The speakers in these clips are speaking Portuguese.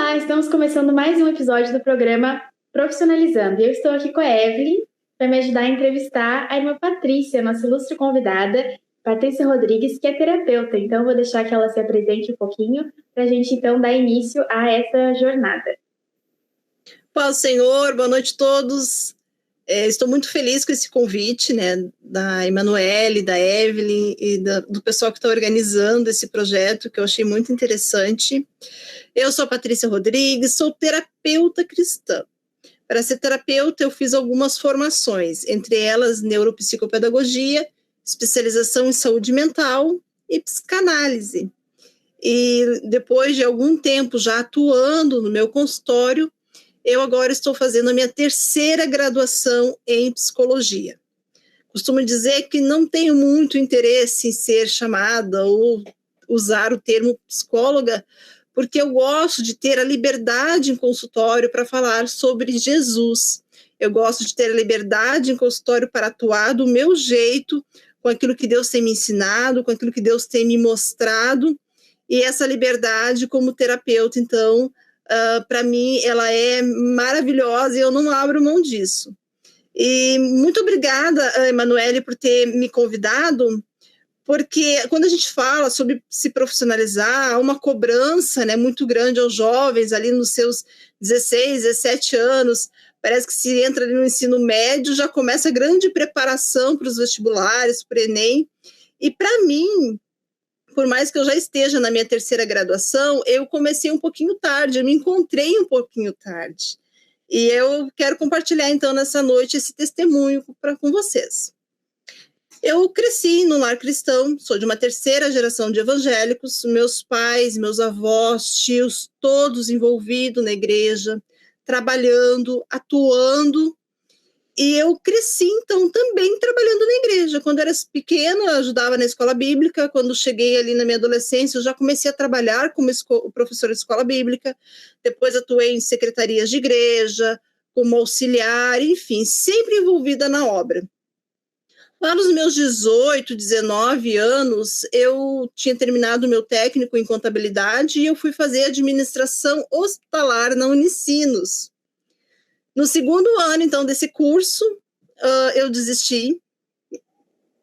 Olá, estamos começando mais um episódio do programa Profissionalizando. Eu estou aqui com a Evelyn para me ajudar a entrevistar a irmã Patrícia, nossa ilustre convidada, Patrícia Rodrigues, que é terapeuta. Então, eu vou deixar que ela se apresente um pouquinho para a gente, então, dar início a essa jornada. Paz, Senhor, boa noite a todos. Estou muito feliz com esse convite, da Emanuele, da Evelyn e do pessoal que está organizando esse projeto, que eu achei muito interessante. Eu sou a Patrícia Rodrigues, sou terapeuta cristã. Para ser terapeuta, eu fiz algumas formações, entre elas neuropsicopedagogia, especialização em saúde mental e psicanálise. E depois de algum tempo já atuando no meu consultório, eu agora estou fazendo a minha terceira graduação em psicologia. Costumo dizer que não tenho muito interesse em ser chamada ou usar o termo psicóloga, porque eu gosto de ter a liberdade em consultório para falar sobre Jesus. Eu gosto de ter a liberdade em consultório para atuar do meu jeito, com aquilo que Deus tem me ensinado, com aquilo que Deus tem me mostrado, e essa liberdade como terapeuta, então, para mim, ela é maravilhosa e eu não abro mão disso. E muito obrigada, Emanuele, por ter me convidado, porque quando a gente fala sobre se profissionalizar, há uma cobrança, muito grande aos jovens, ali nos seus 16, 17 anos. Parece que se entra ali no ensino médio, já começa a grande preparação para os vestibulares, para o Enem. E para mim, por mais que eu já esteja na minha terceira graduação, eu comecei um pouquinho tarde, eu me encontrei um pouquinho tarde. E eu quero compartilhar, então, nessa noite, esse testemunho com vocês. Eu cresci no lar cristão, sou de uma terceira geração de evangélicos, meus pais, meus avós, tios, todos envolvidos na igreja, trabalhando, atuando. E eu cresci, então, também trabalhando na igreja. Quando eu era pequena, eu ajudava na escola bíblica. Quando cheguei ali na minha adolescência, eu já comecei a trabalhar como professora de escola bíblica. Depois atuei em secretarias de igreja, como auxiliar, enfim, sempre envolvida na obra. Lá nos meus 18, 19 anos, eu tinha terminado o meu técnico em contabilidade e eu fui fazer administração hospitalar na Unicinos. No segundo ano, então, desse curso, eu desisti,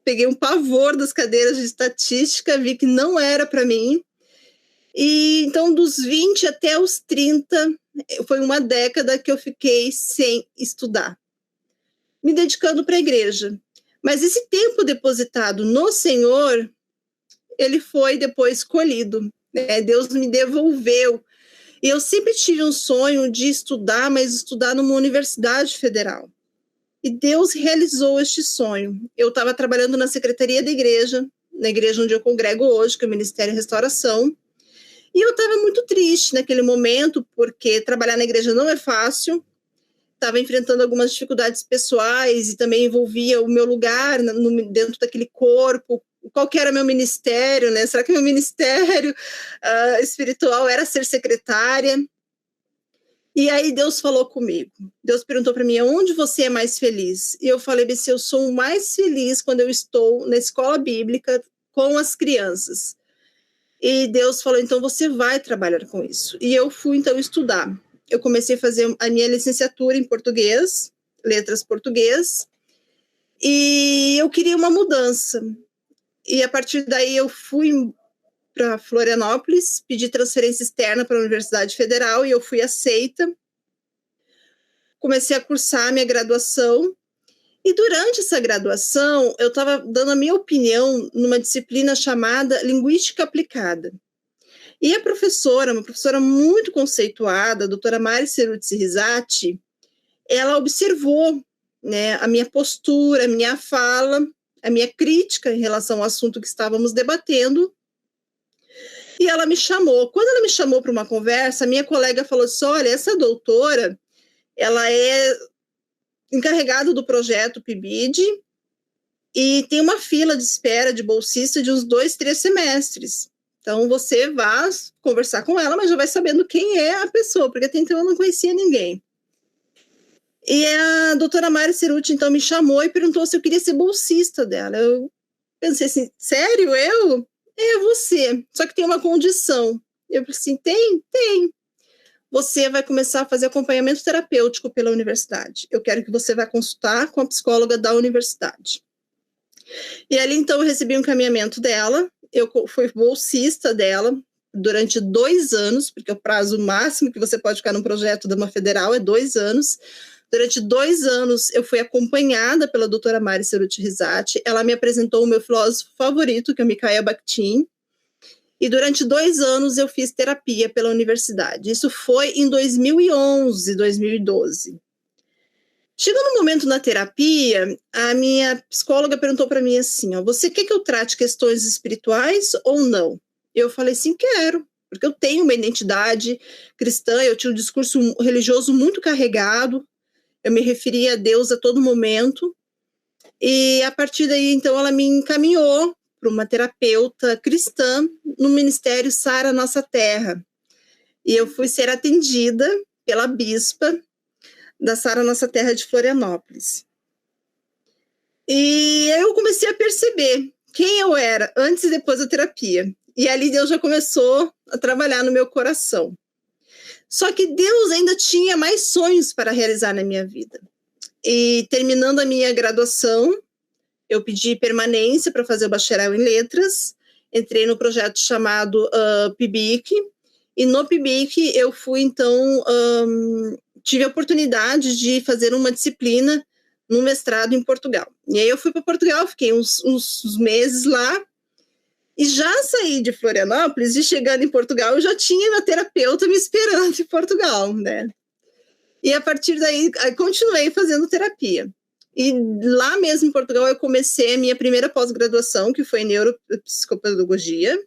peguei um pavor das cadeiras de estatística, vi que não era para mim, e então dos 20 até os 30, foi uma década que eu fiquei sem estudar, me dedicando para a igreja. Mas esse tempo depositado no Senhor, ele foi depois colhido, Deus me devolveu. E eu sempre tive um sonho de estudar, mas estudar numa universidade federal. E Deus realizou este sonho. Eu estava trabalhando na secretaria da igreja, na igreja onde eu congrego hoje, que é o Ministério Restauração. E eu estava muito triste naquele momento, porque trabalhar na igreja não é fácil. Estava enfrentando algumas dificuldades pessoais e também envolvia o meu lugar dentro daquele corpo. Qual que era meu ministério, Será que meu ministério espiritual era ser secretária? E aí Deus falou comigo. Deus perguntou para mim, onde você é mais feliz? E eu falei, se eu sou mais feliz quando eu estou na escola bíblica com as crianças. E Deus falou, então você vai trabalhar com isso. E eu fui, então, estudar. Eu comecei a fazer a minha licenciatura em português, letras português, e eu queria uma mudança. E a partir daí eu fui para Florianópolis, pedi transferência externa para a Universidade Federal e eu fui aceita. Comecei a cursar a minha graduação e durante essa graduação eu estava dando a minha opinião numa disciplina chamada Linguística Aplicada. E a professora, uma professora muito conceituada, a doutora Mari Cerutzi Risati, ela observou a minha postura, a minha fala, a minha crítica em relação ao assunto que estávamos debatendo. E ela me chamou. Quando ela me chamou para uma conversa, a minha colega falou assim, olha, essa doutora, ela é encarregada do projeto PIBID e tem uma fila de espera de bolsista de uns 2, 3 semestres. Então, você vai conversar com ela, mas já vai sabendo quem é a pessoa, porque até então eu não conhecia ninguém. E a doutora Mari Cerutzi, então, me chamou e perguntou se eu queria ser bolsista dela. Eu pensei assim, sério, eu? É você, só que tem uma condição. Eu falei assim, tem. você vai começar a fazer acompanhamento terapêutico pela universidade. Eu quero que você vá consultar com a psicóloga da universidade. E ali, então, eu recebi um encaminhamento dela, eu fui bolsista dela durante 2 anos, porque o prazo máximo que você pode ficar num projeto de uma federal é 2 anos. Durante 2 anos, eu fui acompanhada pela doutora Mari Ceruti Risati. Ela me apresentou o meu filósofo favorito, que é o Mikhail Bakhtin. E durante 2 anos, eu fiz terapia pela universidade. Isso foi em 2011, 2012. Chegando no momento na terapia, a minha psicóloga perguntou para mim assim, ó, você quer que eu trate questões espirituais ou não? Eu falei sim, quero, porque eu tenho uma identidade cristã, eu tinha um discurso religioso muito carregado, eu me referia a Deus a todo momento, e a partir daí, então, ela me encaminhou para uma terapeuta cristã no Ministério Sara Nossa Terra. E eu fui ser atendida pela bispa da Sara Nossa Terra de Florianópolis. E eu comecei a perceber quem eu era antes e depois da terapia. E ali Deus já começou a trabalhar no meu coração. Só que Deus ainda tinha mais sonhos para realizar na minha vida. E terminando a minha graduação, eu pedi permanência para fazer o bacharel em letras, entrei no projeto chamado PIBIC, e no PIBIC eu fui, então, tive a oportunidade de fazer uma disciplina no mestrado em Portugal. E aí eu fui para Portugal, fiquei uns meses lá, e já saí de Florianópolis, e chegando em Portugal, eu já tinha uma terapeuta me esperando em Portugal, né? E a partir daí, continuei fazendo terapia. E lá mesmo em Portugal, eu comecei a minha primeira pós-graduação, que foi em neuropsicopedagogia.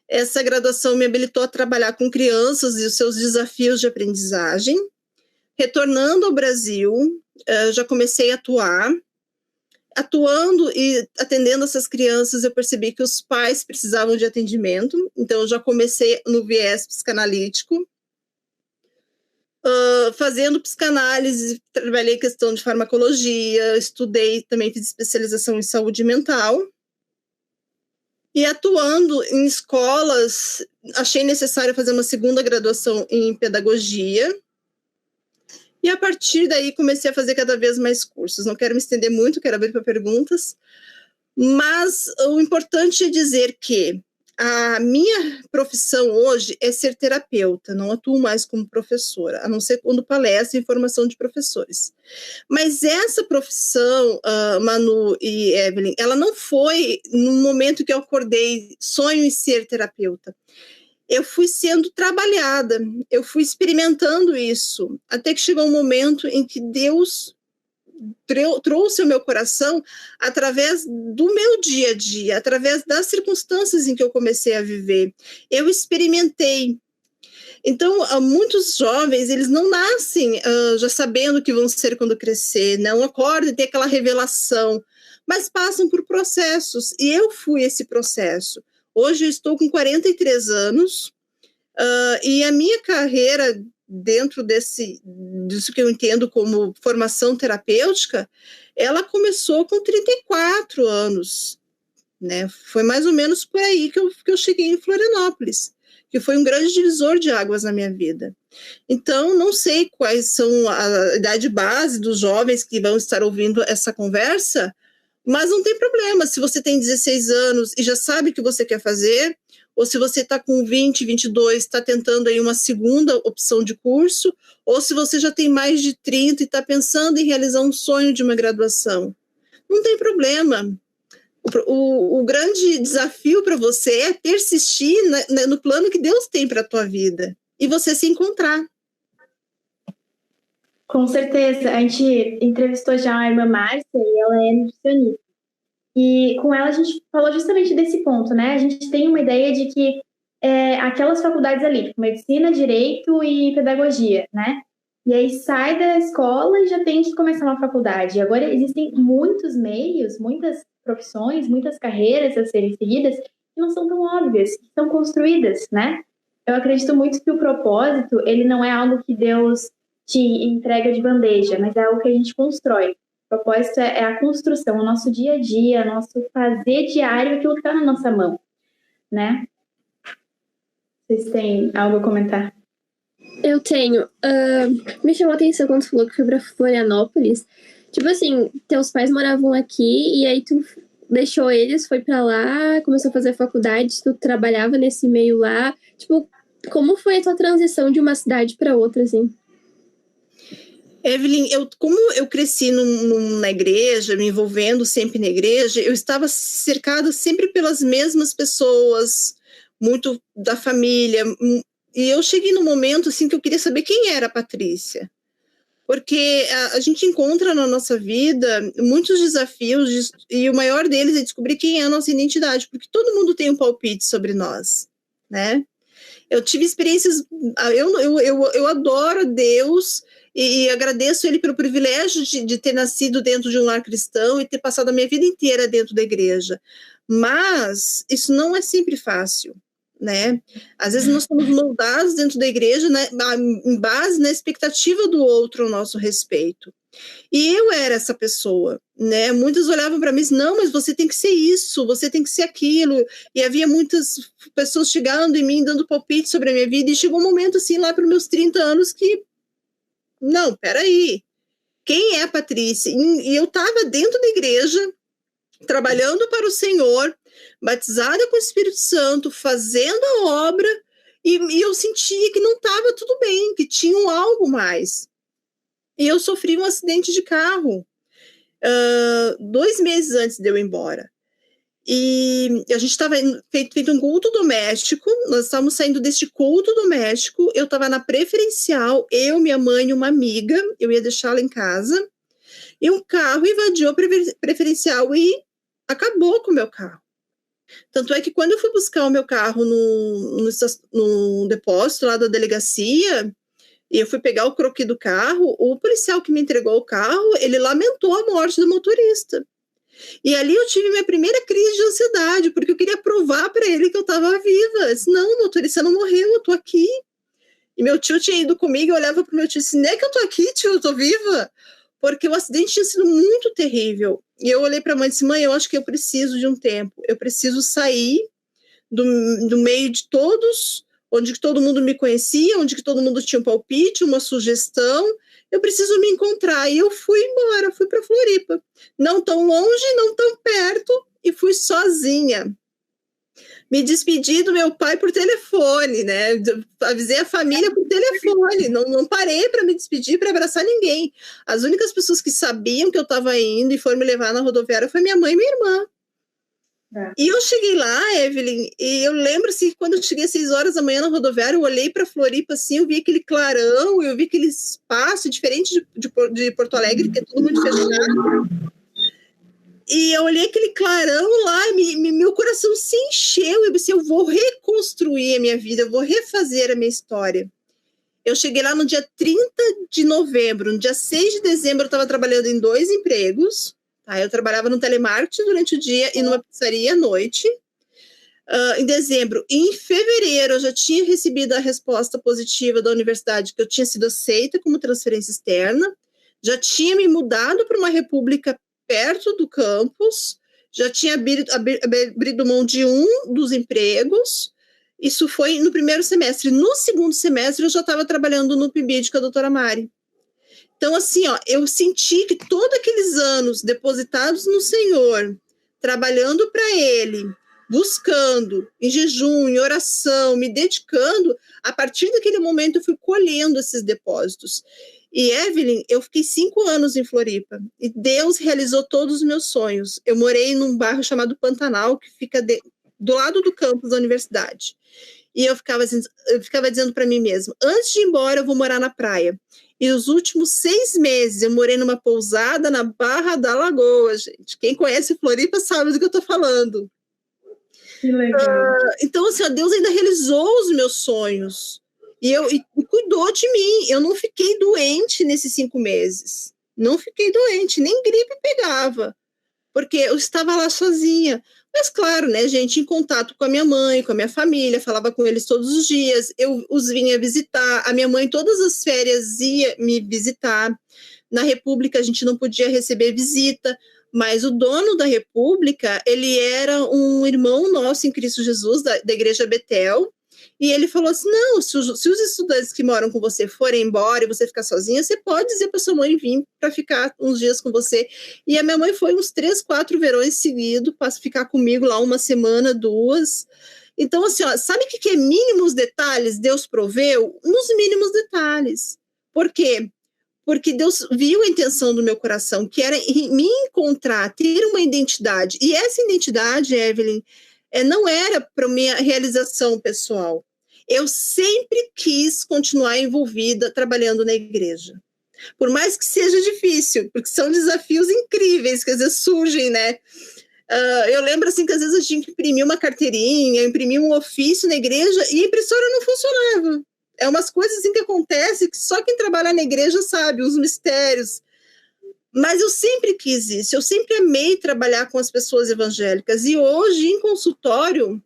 Essa graduação me habilitou a trabalhar com crianças e os seus desafios de aprendizagem. Retornando ao Brasil, já comecei a atuando e atendendo essas crianças, eu percebi que os pais precisavam de atendimento, então eu já comecei no viés psicanalítico, fazendo psicanálise, trabalhei questão de farmacologia, estudei, também fiz especialização em saúde mental, e atuando em escolas, achei necessário fazer uma segunda graduação em pedagogia, e a partir daí comecei a fazer cada vez mais cursos. Não quero me estender muito, quero abrir para perguntas, mas o importante é dizer que a minha profissão hoje é ser terapeuta, não atuo mais como professora, a não ser quando palestra e formação de professores. Mas essa profissão, Manu e Evelyn, ela não foi no momento que eu acordei, sonho em ser terapeuta. Eu fui sendo trabalhada, eu fui experimentando isso, até que chegou um momento em que Deus trouxe ao meu coração através do meu dia a dia, através das circunstâncias em que eu comecei a viver. Eu experimentei. Então, muitos jovens, eles não nascem já sabendo o que vão ser quando crescer, não acordam e tem aquela revelação, mas passam por processos, e eu fui esse processo. Hoje eu estou com 43 anos, e a minha carreira dentro disso que eu entendo como formação terapêutica, ela começou com 34 anos, né? Foi mais ou menos por aí que eu cheguei em Florianópolis, que foi um grande divisor de águas na minha vida. Então, não sei quais são a idade base dos jovens que vão estar ouvindo essa conversa, mas não tem problema, se você tem 16 anos e já sabe o que você quer fazer, ou se você está com 20, 22, está tentando aí uma segunda opção de curso, ou se você já tem mais de 30 e está pensando em realizar um sonho de uma graduação. Não tem problema. O grande desafio para você é persistir no plano que Deus tem para a tua vida e você se encontrar. Com certeza. A gente entrevistou já a irmã Márcia e ela é nutricionista. E com ela a gente falou justamente desse ponto, né? A gente tem uma ideia de que aquelas faculdades ali, tipo medicina, direito e pedagogia, né? E aí sai da escola e já tem que começar uma faculdade. Agora existem muitos meios, muitas profissões, muitas carreiras a serem seguidas que não são tão óbvias, que são construídas, né? Eu acredito muito que o propósito, ele não é algo que Deus te entrega de bandeja, mas é algo que a gente constrói. O propósito é a construção, o nosso dia a dia, o nosso fazer diário, aquilo que está na nossa mão, né? Vocês têm algo a comentar? Eu tenho. Me chamou a atenção quando tu falou que foi pra Florianópolis. Tipo assim, teus pais moravam aqui e aí tu deixou eles, foi pra lá, começou a fazer faculdade, tu trabalhava nesse meio lá. Tipo, como foi a tua transição de uma cidade pra outra, assim? Evelyn, como eu cresci na igreja, me envolvendo sempre na igreja, eu estava cercada sempre pelas mesmas pessoas, muito da família, e eu cheguei num momento assim que eu queria saber quem era a Patrícia, porque a gente encontra na nossa vida muitos desafios, e o maior deles é descobrir quem é a nossa identidade, porque todo mundo tem um palpite sobre nós, né? Eu tive experiências, eu adoro Deus e agradeço Ele pelo privilégio de ter nascido dentro de um lar cristão e ter passado a minha vida inteira dentro da igreja. Mas isso não é sempre fácil, né? Às vezes nós somos moldados dentro da igreja, né, em base na expectativa do outro ao nosso respeito. E eu era essa pessoa, né? Muitos olhavam para mim e diziam, não, mas você tem que ser isso, você tem que ser aquilo. E havia muitas pessoas chegando em mim, dando palpite sobre a minha vida. E chegou um momento, assim, lá para os meus 30 anos, que, não, peraí, quem é a Patrícia? E eu estava dentro da igreja, trabalhando para o Senhor, batizada com o Espírito Santo, fazendo a obra, e eu sentia que não estava tudo bem, que tinha algo mais. E eu sofri um acidente de carro 2 meses antes de eu ir embora. E a gente estava feito um culto doméstico, nós estávamos saindo deste culto doméstico, eu estava na preferencial, eu, minha mãe e uma amiga, eu ia deixá-la em casa, e um carro invadiu a preferencial e acabou com o meu carro. Tanto é que quando eu fui buscar o meu carro no depósito lá da delegacia, e eu fui pegar o croquis do carro, o policial que me entregou o carro, ele lamentou a morte do motorista. E ali eu tive minha primeira crise de ansiedade, porque eu queria provar para ele que eu estava viva. Eu disse, não, o motorista não morreu, eu estou aqui. E meu tio tinha ido comigo, eu olhava para o meu tio e disse, não é que eu estou aqui, tio, eu estou viva. Porque o acidente tinha sido muito terrível. E eu olhei para a mãe e disse, mãe, eu acho que eu preciso de um tempo. Eu preciso sair do meio de todos, onde todo mundo me conhecia, onde todo mundo tinha um palpite, uma sugestão, eu preciso me encontrar. E eu fui embora, fui para Floripa. Não tão longe, não tão perto, e fui sozinha. Me despedi do meu pai por telefone, né? Avisei a família por telefone, não parei para me despedir, para abraçar ninguém. As únicas pessoas que sabiam que eu estava indo e foram me levar na rodoviária foi minha mãe e minha irmã. E eu cheguei lá, Evelyn, e eu lembro assim, quando eu cheguei às 6 horas da manhã na rodoviária, eu olhei para Floripa assim, eu vi aquele clarão, eu vi aquele espaço diferente de Porto Alegre, que é tudo muito fechado. E eu olhei aquele clarão lá, meu coração se encheu, eu pensei, eu vou reconstruir a minha vida, eu vou refazer a minha história. Eu cheguei lá no dia 30 de novembro, no dia 6 de dezembro eu estava trabalhando em 2 empregos. Eu trabalhava no telemarketing durante o dia e numa pizzaria à noite. Em dezembro. E em fevereiro, eu já tinha recebido a resposta positiva da universidade que eu tinha sido aceita como transferência externa. Já tinha me mudado para uma república perto do campus. Já tinha abrido mão de um dos empregos. Isso foi no primeiro semestre. No segundo semestre, eu já estava trabalhando no PIBID com a doutora Mari. Então, assim, ó, eu senti que todos aqueles anos depositados no Senhor, trabalhando para Ele, buscando, em jejum, em oração, me dedicando, a partir daquele momento eu fui colhendo esses depósitos. E, Evelyn, eu fiquei 5 anos em Floripa, e Deus realizou todos os meus sonhos. Eu morei num bairro chamado Pantanal, que fica do lado do campus da universidade. E eu ficava dizendo para mim mesma, antes de ir embora, eu vou morar na praia. E os últimos 6 meses eu morei numa pousada na Barra da Lagoa, gente. Quem conhece Floripa sabe do que eu estou falando. Que legal. Então, assim, Deus ainda realizou os meus sonhos. E cuidou de mim. Eu não fiquei doente nesses 5 meses. Não fiquei doente, nem gripe pegava. Porque eu estava lá sozinha. Mas claro, né, gente, em contato com a minha mãe, com a minha família, falava com eles todos os dias, eu os vinha visitar, a minha mãe todas as férias ia me visitar. Na República a gente não podia receber visita, mas o dono da República, ele era um irmão nosso em Cristo Jesus, da Igreja Betel, E ele falou assim, não, se os estudantes que moram com você forem embora e você ficar sozinha, você pode dizer para sua mãe vir para ficar uns dias com você. E a minha mãe foi uns 3, 4 verões seguidos para ficar comigo lá 1 semana, 2. Então, assim, ó, sabe o que é mínimos detalhes? Deus proveu nos mínimos detalhes. Por quê? Porque Deus viu a intenção do meu coração, que era me encontrar, ter uma identidade. E essa identidade, Evelyn, não era para minha realização pessoal. Eu sempre quis continuar envolvida trabalhando na igreja. Por mais que seja difícil, porque são desafios incríveis que às vezes surgem, né? Eu lembro assim que às vezes a gente imprimia uma carteirinha, imprimia um ofício na igreja e a impressora não funcionava. É umas coisas assim que acontecem que só quem trabalha na igreja sabe, os mistérios. Mas eu sempre quis isso, eu sempre amei trabalhar com as pessoas evangélicas. E hoje, em consultório,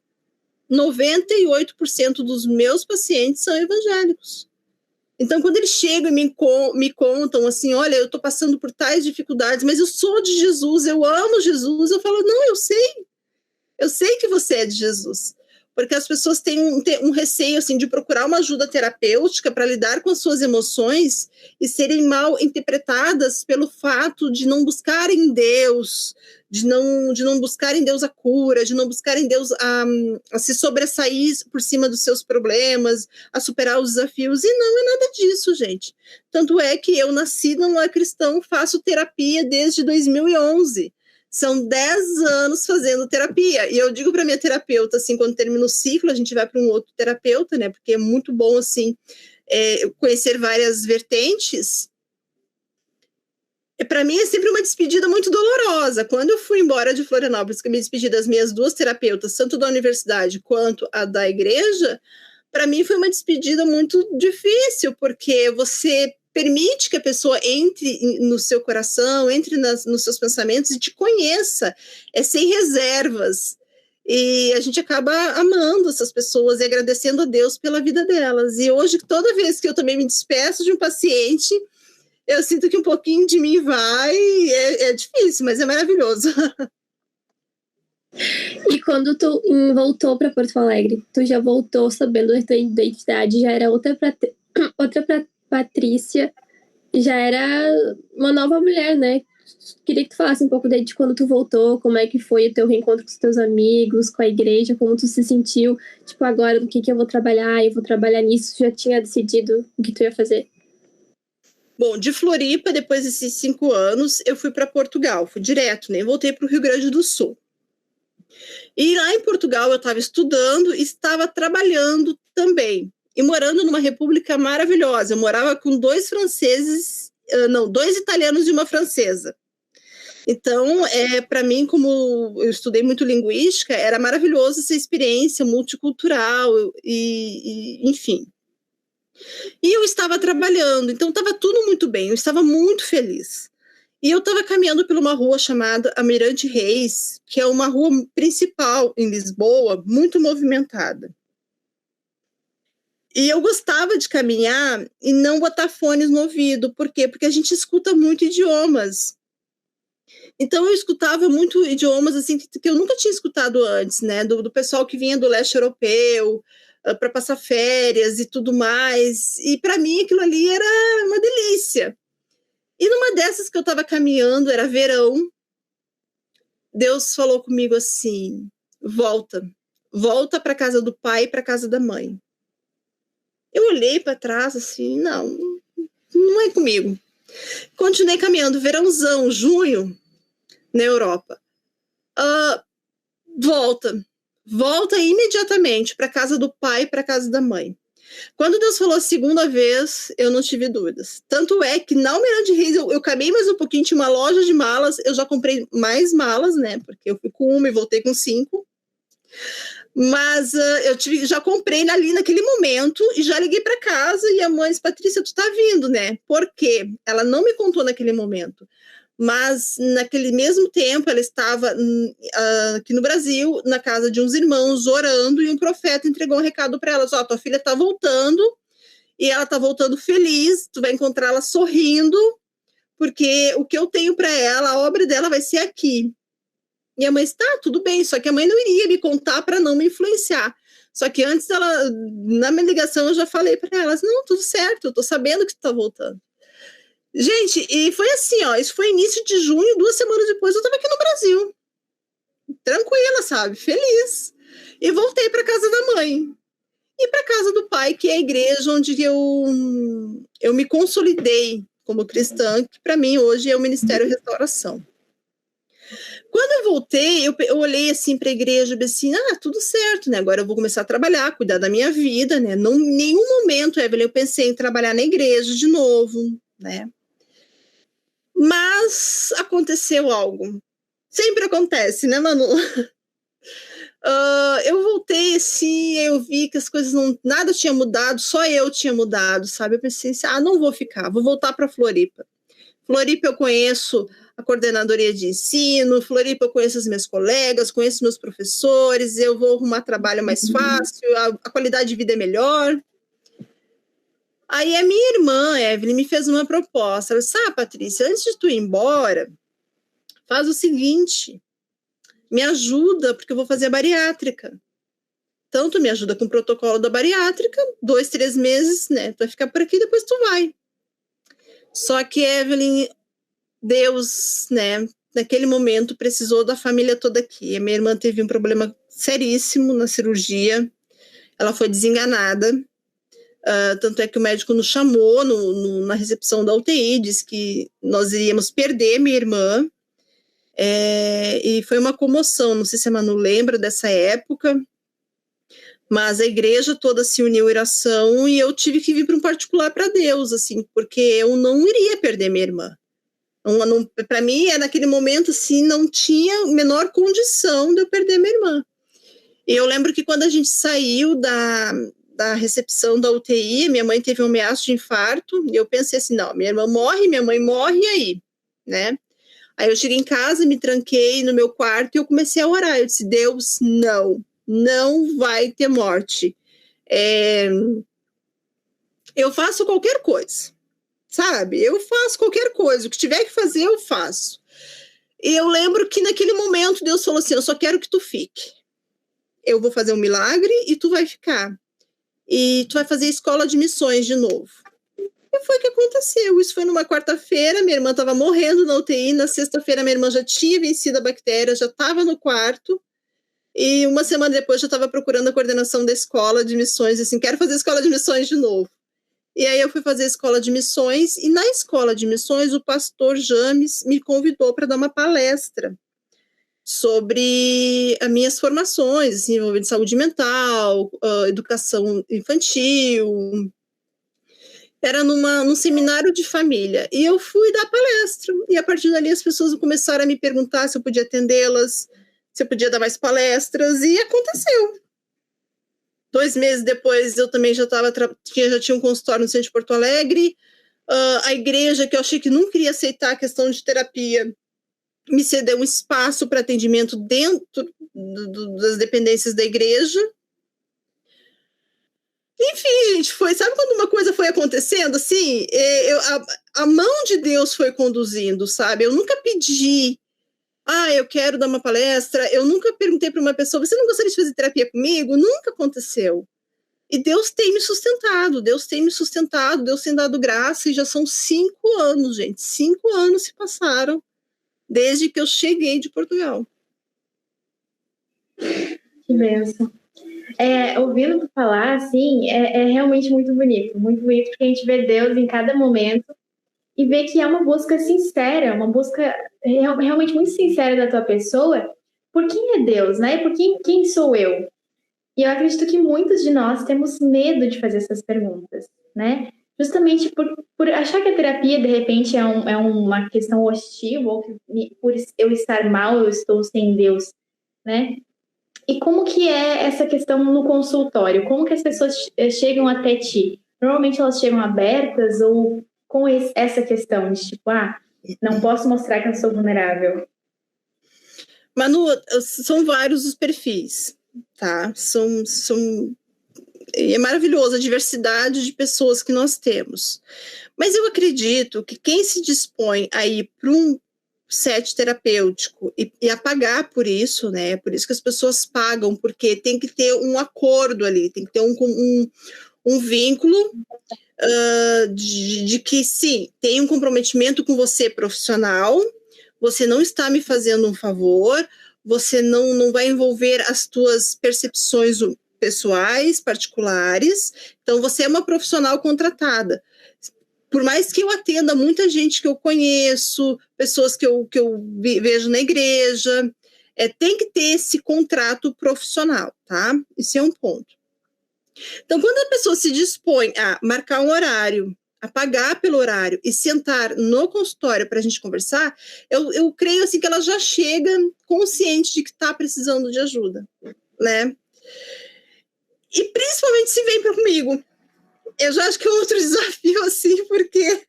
98% dos meus pacientes são evangélicos. Então, quando eles chegam e me contam assim, olha, eu estou passando por tais dificuldades, mas eu sou de Jesus, eu amo Jesus, eu falo, não, eu sei que você é de Jesus. Porque as pessoas têm um receio assim, de procurar uma ajuda terapêutica para lidar com as suas emoções e serem mal interpretadas pelo fato de não buscarem Deus, de não buscarem Deus a cura, de não buscarem Deus a se sobressair por cima dos seus problemas, a superar os desafios. E não é nada disso, gente. Tanto é que eu nasci num lar cristão, faço terapia desde 2011. São 10 anos fazendo terapia. E eu digo para minha terapeuta, assim, quando termina o ciclo, a gente vai para um outro terapeuta, né? Porque é muito bom, assim, conhecer várias vertentes. Para mim é sempre uma despedida muito dolorosa. Quando eu fui embora de Florianópolis, que eu me despedi das minhas 2 terapeutas, tanto da universidade quanto a da igreja, para mim foi uma despedida muito difícil, porque você permite que a pessoa entre no seu coração, entre nos seus pensamentos e te conheça, sem reservas. E a gente acaba amando essas pessoas e agradecendo a Deus pela vida delas. E hoje, toda vez que eu também me despeço de um paciente, eu sinto que um pouquinho de mim vai, é difícil, mas é maravilhoso. E quando tu voltou para Porto Alegre, tu já voltou sabendo da tua identidade, já era outra Patrícia, já era uma nova mulher, né? Queria que tu falasse um pouco de quando tu voltou, como é que foi o teu reencontro com os teus amigos, com a igreja, como tu se sentiu, tipo, agora, do que eu vou trabalhar, eu vou trabalhar nisso, já tinha decidido o que tu ia fazer? Bom, de Floripa, depois desses 5 anos, eu fui para Portugal, fui direto, nem voltei para o Rio Grande do Sul. E lá em Portugal eu estava estudando e estava trabalhando também. E morando numa república maravilhosa. Eu morava com 2 italianos e uma francesa. Então, para mim, como eu estudei muito linguística, era maravilhoso essa experiência multicultural, enfim. E eu estava trabalhando, então estava tudo muito bem, eu estava muito feliz. E eu estava caminhando por uma rua chamada Almirante Reis, que é uma rua principal em Lisboa, muito movimentada. E eu gostava de caminhar e não botar fones no ouvido. Por quê? Porque a gente escuta muito idiomas. Então, eu escutava muito idiomas assim, que eu nunca tinha escutado antes, né? Do pessoal que vinha do leste europeu, para passar férias e tudo mais. E, para mim, aquilo ali era uma delícia. E numa dessas que eu estava caminhando, era verão, Deus falou comigo assim, volta para casa do pai e para casa da mãe. Eu olhei para trás assim, não é comigo. Continuei caminhando, verãozão, junho, na Europa. Volta imediatamente para casa do pai e para casa da mãe. Quando Deus falou a segunda vez, eu não tive dúvidas. Tanto é que na Almirante Reis eu caminhei mais um pouquinho, tinha uma loja de malas, eu já comprei mais malas, né? Porque eu fui com 1 e voltei com 5. Mas já comprei ali naquele momento e já liguei para casa e a mãe disse, Patrícia, tu tá vindo, né? Por quê? Ela não me contou naquele momento. Mas naquele mesmo tempo ela estava aqui no Brasil, na casa de uns irmãos, orando, e um profeta entregou um recado para elas, tua filha está voltando, e ela está voltando feliz, tu vai encontrá-la sorrindo, porque o que eu tenho para ela, a obra dela vai ser aqui. E a mãe disse, tá, tudo bem, só que a mãe não iria me contar para não me influenciar. Só que antes ela, na minha ligação, eu já falei para ela, não, tudo certo, eu tô sabendo que tu tá voltando. Gente, e foi assim, ó, isso foi início de junho, 2 semanas depois eu tava aqui no Brasil. Tranquila, sabe? Feliz. E voltei para casa da mãe. E para casa do pai, que é a igreja onde eu me consolidei como cristã, que para mim hoje é o Ministério Restauração. Quando eu voltei, eu olhei assim para a igreja e pensei, tudo certo, né? Agora eu vou começar a trabalhar, cuidar da minha vida, né? Não, em nenhum momento, Evelyn, eu pensei em trabalhar na igreja de novo, né? Mas aconteceu algo. Sempre acontece, né, Manu? Eu voltei assim, eu vi que as coisas nada tinha mudado, só eu tinha mudado, sabe? Eu pensei assim, não vou ficar, vou voltar para Floripa. Floripa eu conheço a coordenadoria de ensino, Floripa eu conheço as minhas colegas, conheço meus professores, eu vou arrumar trabalho mais fácil, a qualidade de vida é melhor. Aí a minha irmã, Evelyn, me fez uma proposta. Ela disse, Patrícia, antes de tu ir embora, faz o seguinte, me ajuda, porque eu vou fazer a bariátrica. Então, tu me ajuda com o protocolo da bariátrica, 2, 3 meses, né? Tu vai ficar por aqui, depois tu vai. Só que, Evelyn, Deus, né, naquele momento precisou da família toda aqui. A minha irmã teve um problema seríssimo na cirurgia, ela foi desenganada, tanto é que o médico nos chamou na recepção da UTI, disse que nós iríamos perder minha irmã, e foi uma comoção, não sei se a Manu lembra dessa época, mas a igreja toda se uniu em oração e eu tive que vir para um particular para Deus, assim, porque eu não iria perder minha irmã. Para mim, naquele momento, assim, não tinha a menor condição de eu perder minha irmã. E eu lembro que quando a gente saiu da recepção da UTI, minha mãe teve um ameaço de infarto, e eu pensei assim, não, minha irmã morre, minha mãe morre, e aí? Né? Aí eu cheguei em casa, me tranquei no meu quarto e eu comecei a orar. Eu disse, Deus, não vai ter morte. Eu faço qualquer coisa, sabe? Eu faço qualquer coisa. O que tiver que fazer, eu faço. E eu lembro que naquele momento Deus falou assim, eu só quero que tu fique. Eu vou fazer um milagre e tu vai ficar. E tu vai fazer escola de missões de novo. E foi o que aconteceu. Isso foi numa quarta-feira, minha irmã estava morrendo na UTI, na sexta-feira minha irmã já tinha vencido a bactéria, já estava no quarto, e uma semana depois já estava procurando a coordenação da escola de missões, assim, quero fazer escola de missões de novo. E aí eu fui fazer a escola de missões, e na escola de missões o pastor James me convidou para dar uma palestra sobre as minhas formações, assim, envolvendo saúde mental, educação infantil. Era num seminário de família, e eu fui dar palestra, e a partir dali as pessoas começaram a me perguntar se eu podia atendê-las, se eu podia dar mais palestras, e aconteceu. 2 meses depois eu também já tinha um consultório no centro de Porto Alegre, a igreja, que eu achei que nunca iria aceitar a questão de terapia, me cedeu um espaço para atendimento dentro das dependências da igreja. Enfim, gente, sabe quando uma coisa foi acontecendo, assim, a mão de Deus foi conduzindo, sabe? Eu nunca pedi, eu quero dar uma palestra, eu nunca perguntei para uma pessoa, você não gostaria de fazer terapia comigo? Nunca aconteceu. E Deus tem me sustentado, Deus tem dado graça, e já são 5 anos, gente, 5 anos se passaram desde que eu cheguei de Portugal. Que bênção. Ouvindo tu falar, assim, é realmente muito bonito porque a gente vê Deus em cada momento e vê que é uma busca sincera, uma busca realmente muito sincera da tua pessoa, por quem é Deus, né? E por quem sou eu? E eu acredito que muitos de nós temos medo de fazer essas perguntas, né? Justamente por achar que a terapia, de repente, é uma questão hostil, ou que por eu estar mal, eu estou sem Deus, né? E como que é essa questão no consultório? Como que as pessoas chegam até ti? Normalmente elas chegam abertas ou com essa questão de tipo, não posso mostrar que eu sou vulnerável? Manu, são vários os perfis, tá? É maravilhoso a diversidade de pessoas que nós temos. Mas eu acredito que quem se dispõe a ir para set terapêutico e a pagar por isso, né? Por isso que as pessoas pagam, porque tem que ter um acordo ali, tem que ter um vínculo de que, sim, tem um comprometimento com você profissional, você não está me fazendo um favor, você não vai envolver as tuas percepções pessoais, particulares, então você é uma profissional contratada. Por mais que eu atenda muita gente que eu conheço, pessoas que eu vejo na igreja, tem que ter esse contrato profissional, tá? Esse é um ponto. Então, quando a pessoa se dispõe a marcar um horário, a pagar pelo horário e sentar no consultório para a gente conversar, eu creio assim que ela já chega consciente de que está precisando de ajuda, né? E principalmente se vem para comigo. Eu já acho que é outro desafio, assim, porque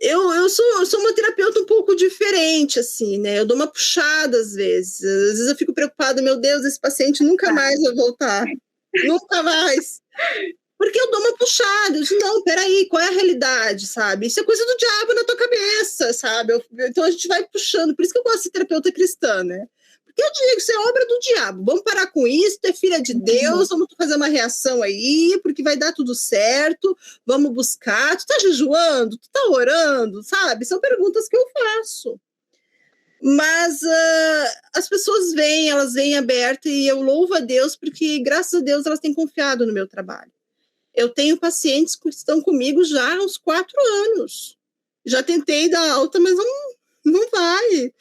eu sou uma terapeuta um pouco diferente, assim, né? Eu dou uma puxada às vezes. Às vezes eu fico preocupada, meu Deus, esse paciente nunca mais vai voltar. Nunca mais. Porque eu dou uma puxada. Eu digo, não, peraí, qual é a realidade, sabe? Isso é coisa do diabo na tua cabeça, sabe? Então a gente vai puxando. Por isso que eu gosto de ser terapeuta cristã, né? Porque eu digo, isso é obra do diabo. Vamos parar com isso, tu é filha de Deus, vamos fazer uma reação aí, porque vai dar tudo certo, vamos buscar. Tu tá jejuando? Tu tá orando? Sabe? São perguntas que eu faço. Mas as pessoas vêm, elas vêm abertas e eu louvo a Deus porque, graças a Deus, elas têm confiado no meu trabalho. Eu tenho pacientes que estão comigo já há uns 4 anos. Já tentei dar alta, mas não vai.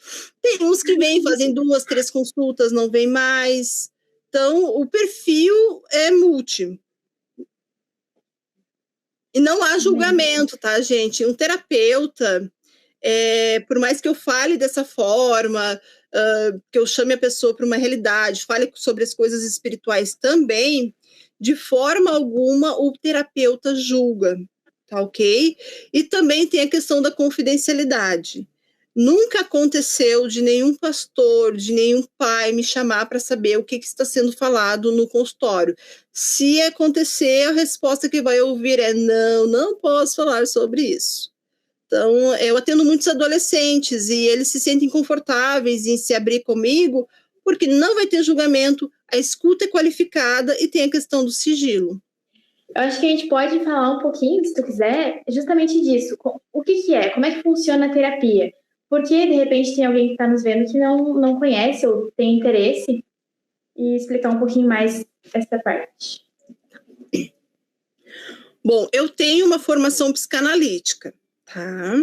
Tem uns que vêm, fazem 2, 3 consultas, não vem mais. Então, o perfil é multi. E não há julgamento, tá, gente? Um terapeuta... por mais que eu fale dessa forma, que eu chame a pessoa para uma realidade, fale sobre as coisas espirituais também, de forma alguma o terapeuta julga, tá ok? E também tem a questão da confidencialidade. Nunca aconteceu de nenhum pastor, de nenhum pai me chamar para saber o que está sendo falado no consultório. Se acontecer, a resposta que vai ouvir é não posso falar sobre isso. Então, eu atendo muitos adolescentes e eles se sentem confortáveis em se abrir comigo, porque não vai ter julgamento, a escuta é qualificada e tem a questão do sigilo. Eu acho que a gente pode falar um pouquinho, se tu quiser, justamente disso. O que é? Como é que funciona a terapia? Porque, de repente, tem alguém que está nos vendo que não conhece ou tem interesse, e explicar um pouquinho mais essa parte. Bom, eu tenho uma formação psicanalítica. Tá?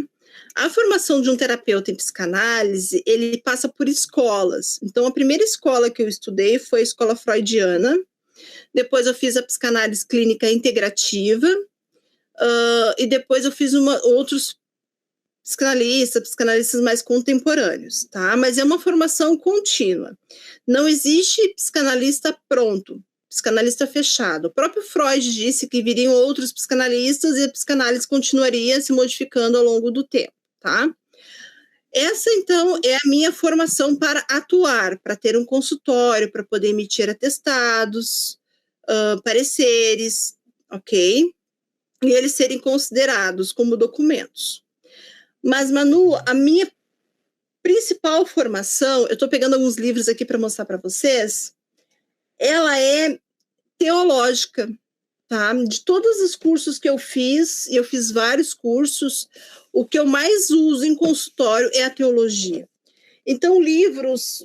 A formação de um terapeuta em psicanálise, ele passa por escolas. Então, a primeira escola que eu estudei foi a escola freudiana. Depois eu fiz a psicanálise clínica integrativa. E depois eu fiz outros psicanalistas mais contemporâneos, tá? Mas é uma formação contínua. Não existe psicanalista pronto. Psicanalista fechado. O próprio Freud disse que viriam outros psicanalistas e a psicanálise continuaria se modificando ao longo do tempo, tá? Essa, então, é a minha formação para atuar, para ter um consultório, para poder emitir atestados, pareceres, ok? E eles serem considerados como documentos. Mas, Manu, a minha principal formação, eu estou pegando alguns livros aqui para mostrar para vocês, ela é teológica, tá? De todos os cursos que eu fiz, e eu fiz vários cursos, o que eu mais uso em consultório é a teologia. Então, livros,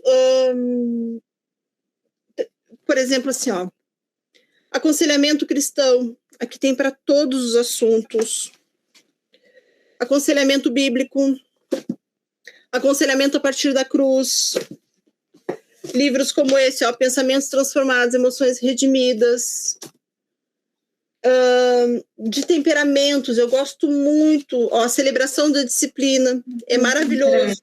por exemplo, assim, ó, aconselhamento cristão, aqui tem para todos os assuntos. Aconselhamento bíblico, aconselhamento a partir da cruz, livros como esse, ó, Pensamentos Transformados, Emoções Redimidas, de temperamentos, eu gosto muito, ó, a Celebração da Disciplina, é maravilhoso,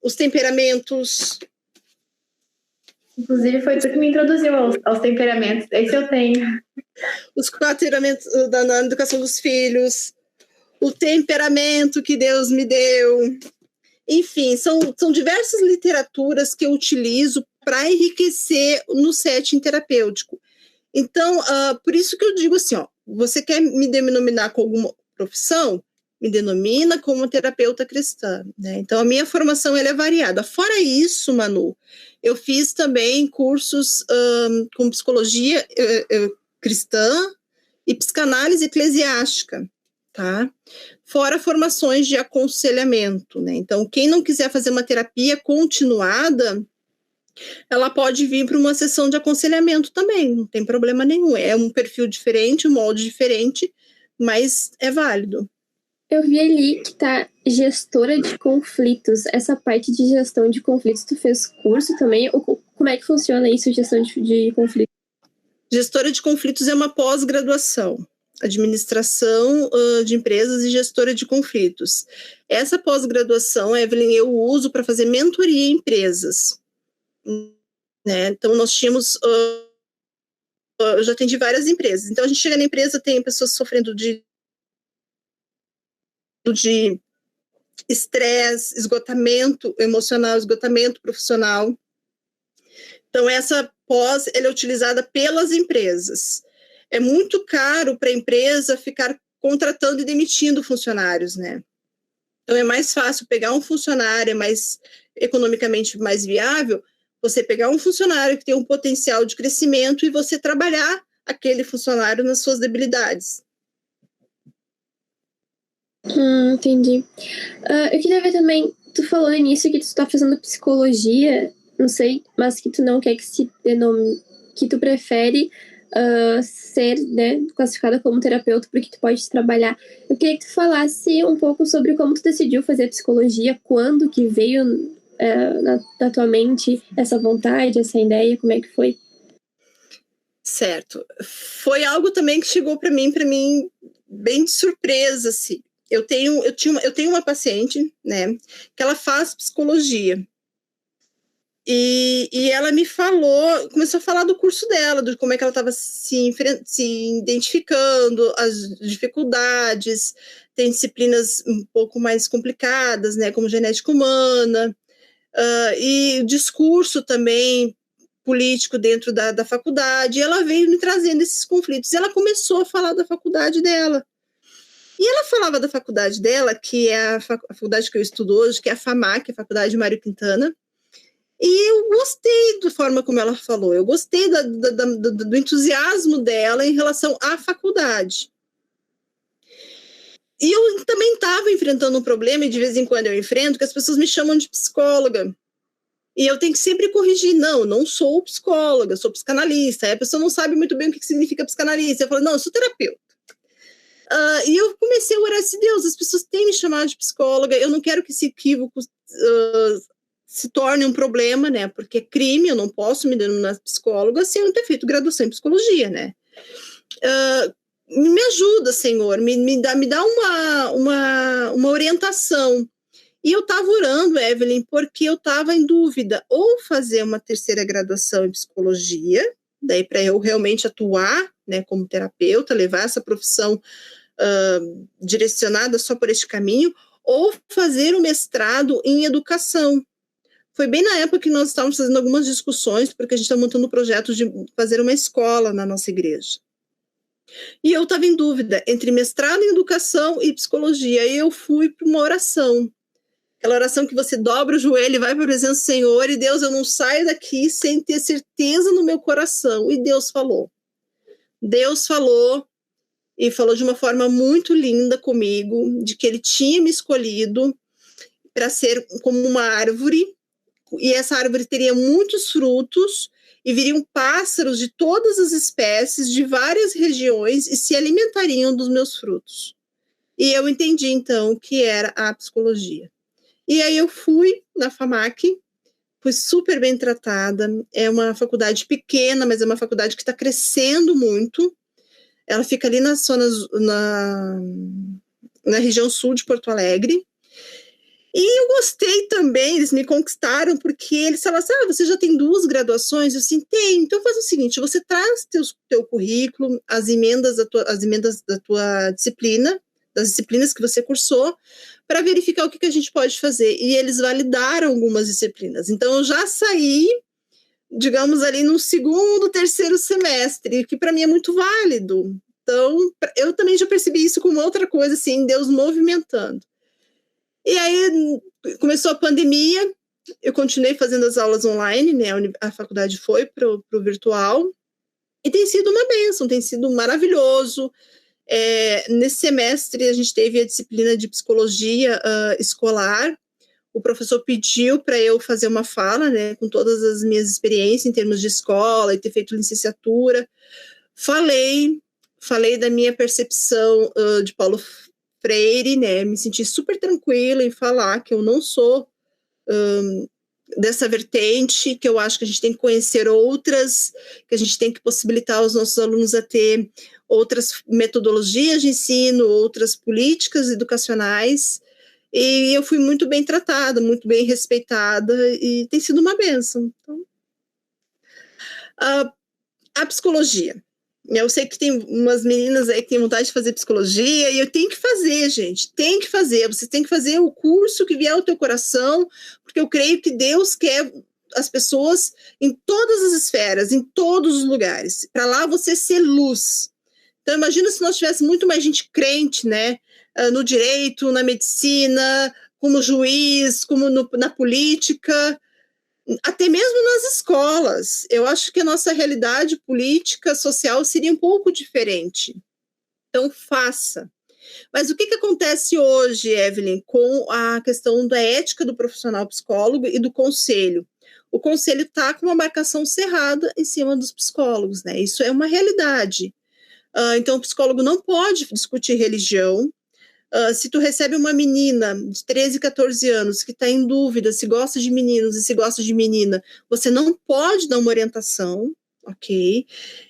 os temperamentos. Inclusive, foi tu que me introduziu aos temperamentos, esse eu tenho. Os 4 temperamentos na educação dos filhos, o temperamento que Deus me deu. Enfim, são diversas literaturas que eu utilizo para enriquecer no setting terapêutico. Então, por isso que eu digo assim, ó, você quer me denominar com alguma profissão? me denomina como terapeuta cristã, né? Então, a minha formação ela é variada. Fora isso, Manu, eu fiz também cursos com psicologia cristã e psicanálise eclesiástica, tá? Fora formações de aconselhamento, né? Então, quem não quiser fazer uma terapia continuada, ela pode vir para uma sessão de aconselhamento também, não tem problema nenhum. É um perfil diferente, um molde diferente, mas é válido. Eu vi ali que tá gestora de conflitos. Essa parte de gestão de conflitos, tu fez curso também? Ou como é que funciona isso, gestão de conflitos? Gestora de conflitos é uma pós-graduação. Administração de empresas e gestora de conflitos. Essa pós-graduação, Evelyn, eu uso para fazer mentoria em empresas. Né? Então, nós tínhamos... eu já atendi várias empresas. Então, a gente chega na empresa, tem pessoas sofrendo de estresse, esgotamento emocional, esgotamento profissional. Então, essa pós ela é utilizada pelas empresas. É muito caro para a empresa ficar contratando e demitindo funcionários, né? Então, é mais fácil pegar um funcionário, é mais economicamente mais viável, você pegar um funcionário que tem um potencial de crescimento e você trabalhar aquele funcionário nas suas debilidades. Entendi. Eu queria ver também, tu falou no início que tu está fazendo psicologia, não sei, mas que tu não quer que se denome, que tu prefere ser, né, classificada como terapeuta porque tu pode trabalhar. Eu queria que tu falasse um pouco sobre como tu decidiu fazer psicologia, quando que veio na tua mente essa vontade, essa ideia, como é que foi? Certo. Foi algo também que chegou para mim bem de surpresa, assim. Eu tenho uma paciente, né, que ela faz psicologia. E ela me começou a falar do curso dela, de como é que ela estava se identificando, as dificuldades, tem disciplinas um pouco mais complicadas, né, como genética humana, e discurso também político dentro da faculdade, e ela veio me trazendo esses conflitos. E ela começou a falar da faculdade dela. E ela falava da faculdade dela, que é a faculdade que eu estudo hoje, que é a FAMAC, a Faculdade Mário Quintana. E eu gostei da forma como ela falou, eu gostei do entusiasmo dela em relação à faculdade. E eu também estava enfrentando um problema, e de vez em quando eu enfrento, que as pessoas me chamam de psicóloga. E eu tenho que sempre corrigir, não sou psicóloga, sou psicanalista. Aí a pessoa não sabe muito bem o que significa psicanalista. Eu falo, não, eu sou terapeuta. E eu comecei a orar assim, Deus, as pessoas têm me chamado de psicóloga, eu não quero que esse equívoco se torne um problema, né, porque é crime, eu não posso me denominar psicóloga sem eu ter feito graduação em psicologia, né. Me ajuda, Senhor, me dá uma orientação. E eu estava orando, Evelyn, porque eu estava em dúvida, ou fazer uma terceira graduação em psicologia, daí para eu realmente atuar, né, como terapeuta, levar essa profissão direcionada só por este caminho, ou fazer um mestrado em educação. Foi bem na época que nós estávamos fazendo algumas discussões, porque a gente está montando um projeto de fazer uma escola na nossa igreja. E eu estava em dúvida entre mestrado em educação e psicologia, e eu fui para uma oração. Aquela oração que você dobra o joelho e vai para a presença do Senhor, e Deus, eu não saio daqui sem ter certeza no meu coração. E Deus falou. Deus falou, e falou de uma forma muito linda comigo, de que Ele tinha me escolhido para ser como uma árvore, e essa árvore teria muitos frutos, e viriam pássaros de todas as espécies, de várias regiões, e se alimentariam dos meus frutos. E eu entendi, então, que era a psicologia. E aí eu fui na FAMAC, fui super bem tratada, é uma faculdade pequena, mas é uma faculdade que está crescendo muito. Ela fica ali na região sul de Porto Alegre. E eu gostei também, eles me conquistaram, porque eles falaram assim, você já tem 2 graduações? Eu assim, tem. Então faz o seguinte, você traz teu currículo, as emendas da tua disciplina, das disciplinas que você cursou, para verificar o que a gente pode fazer. E eles validaram algumas disciplinas. Então eu já saí, digamos ali, no 2º, 3º semestre, que para mim é muito válido. Então, eu também já percebi isso como outra coisa, assim, Deus movimentando. E aí, começou a pandemia, eu continuei fazendo as aulas online, né? A faculdade foi para o virtual, e tem sido uma bênção, tem sido maravilhoso. Nesse semestre, a gente teve a disciplina de psicologia escolar. O professor pediu para eu fazer uma fala, né, com todas as minhas experiências em termos de escola e ter feito licenciatura. Falei da minha percepção de Paulo Freire, né, me senti super tranquila em falar que eu não sou dessa vertente, que eu acho que a gente tem que conhecer outras, que a gente tem que possibilitar aos nossos alunos a ter outras metodologias de ensino, outras políticas educacionais, e eu fui muito bem tratada, muito bem respeitada, e tem sido uma bênção. Então, a psicologia. Eu sei que tem umas meninas aí que têm vontade de fazer psicologia, e eu tenho que fazer, gente, tem que fazer. Você tem que fazer o curso que vier ao teu coração, porque eu creio que Deus quer as pessoas em todas as esferas, em todos os lugares. Para lá você ser luz. Então, imagina se nós tivéssemos muito mais gente crente, né? No direito, na medicina, como juiz, como na política, até mesmo nas escolas. Eu acho que a nossa realidade política, social, seria um pouco diferente. Então, faça. Mas o que acontece hoje, Evelyn, com a questão da ética do profissional psicólogo e do conselho? O conselho está com uma marcação cerrada em cima dos psicólogos, né? Isso é uma realidade. Então, o psicólogo não pode discutir religião. Se tu recebe uma menina de 13, 14 anos que está em dúvida se gosta de meninos e se gosta de menina, você não pode dar uma orientação, ok?